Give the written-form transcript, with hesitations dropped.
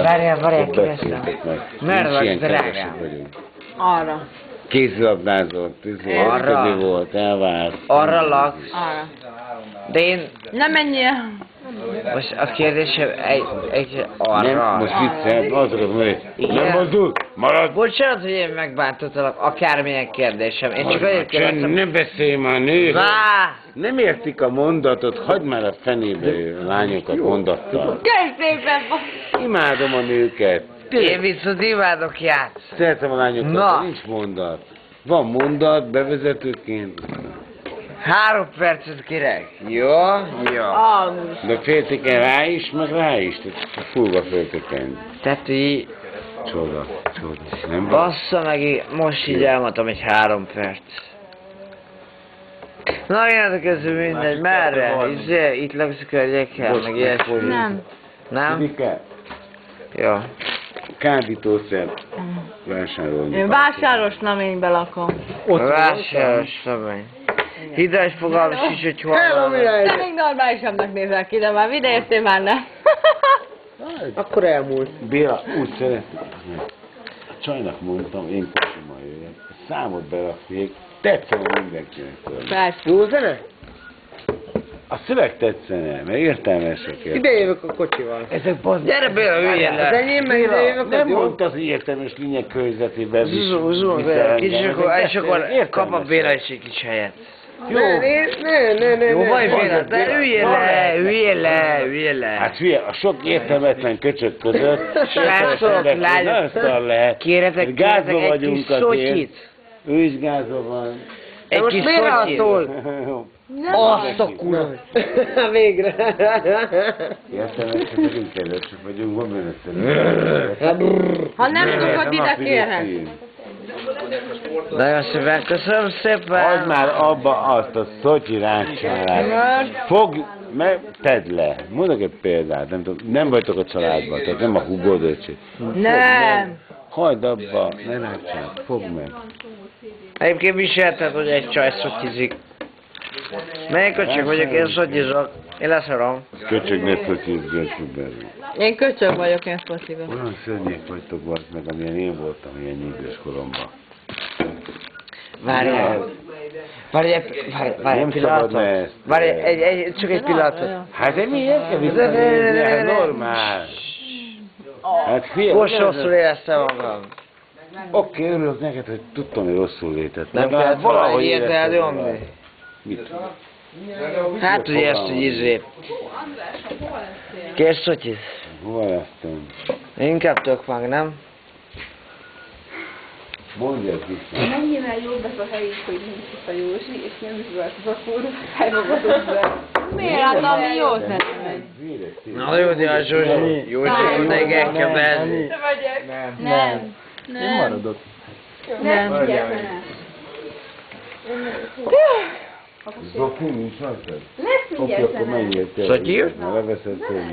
Várjál, kérdeztem. Merre vagy, drágám? Arra. Kézilabdázott, Arra. volt, elvárt. Arra laksz? Arra. De én... Nem menjél. Most a kérdésem egy arra. Nem, most viccel, azt akarom mondani. Nem mozdul, marad. Bocsánat, hogy én megbántottalak akármilyen kérdésem. Én csak azért kérdeztem... Ne beszélj már, nő! Vá! Nem értik a mondatot, hagyd már a fenébe a lányokat mondattal. Gyere szépen! Imádom a nőket. Én viszont imádok játszani. Szeretem a lányokat, Na. de nincs mondat. Van mondat, bevezetőként. 3 percet kérek. Jó? Jó. De féltéken rá is, meg rá is. Tehát fúlva féltéken. Tehát így... Csoda. Nem Bassza meg, most így elmondtam egy 3 perc. Na, én közül mindegy, merre? Itt laksz a környéken, meg ilyesmi. Nem. Nem? Tudjuk-e? Jó. Kábítószer vásárolni. Én vásáros naménybe lakom. Vásáros szabály. Hidres fogalmas is, hogy hol van. Te még normálisabbnak nézel ki, de már videértél már nem. Akkor elmúlt. Béla, úgy szeretném. A csajnak mondtam, én kocsimmal jöjjek. A számot beraknék, tetszene mindenkinek tőle. Persze. Jó zene? A szöveg tetszene, mert értelmesek. Ide jövök a kocsival. Ezek basz, gyere Béla, üljél Az le! enyém, meg ide jövök Nem az jó? mondta az értelmes lényeg körzetében. Zuzó, és akkor kap a Béla is egy kis helyet. Jó. Ne. Jó vagy Béla, de üljél le! Hát hülye, a sok értelmetlen köcsök között. Srácok, lányok, kérhetek Gázba egy vagyunk kis azért. szotyit. Ő is gázba van. Egy Most kis miért szotyit. attól? Azt a kurva. Végre. Értelmesek vagyunk, kedvesek vagyunk, van benne szerintem. Ha nem tudod, ide kérhet. Nagyon szépen köszönöm szépen. Hagyd már abba azt a szotyi ráncsálást. Fogj, tedd le. Mondok egy példát, nem vagytok a családban, tehát nem a hugod öcsé. Nem. Hagyd abba, ne ráncsáld, fogd meg. Egyébként viselted, hogy egy csaj szotyizik. Melyik köcsög vagyok, én szotyizok. Én leszarom. Köcsög ne szotyizzgasd belül. Én köcsög vagyok, én szociba. Olyan szörnyék vagytok, vart meg, amilyen én voltam ilyen nyíldes koromban. Várjál. Várj egy pillanatot. Csak egy pillanatot. Hát de miért kell visszanézni? Hát normál. Hát figyelj. Most rosszul éreztem magam. Oké, örülök neked, hogy tudtam, hogy rosszul létett. Nem kellett valahogy ilyet elnyomni. Mit? Hát ugye ezt, hogy izé. Kész szotyiz. Hol lesztem? Inkább tök meg, nem? Mondj ezt vissza. Mennyivel jobb ez a helyük, hogy nincs itt a Józsi, és nem is volt az a kurva elmagadott be. Miért? Hát ami jó szerintem. Na jó, de a Zsuzsi. Jó, hogy nekem kell bezni. Nem. Én maradok. Nem. Zofi, nincs rajtad? Lesz Oké, akkor menjél te. Szotyi? Leveszed tőle.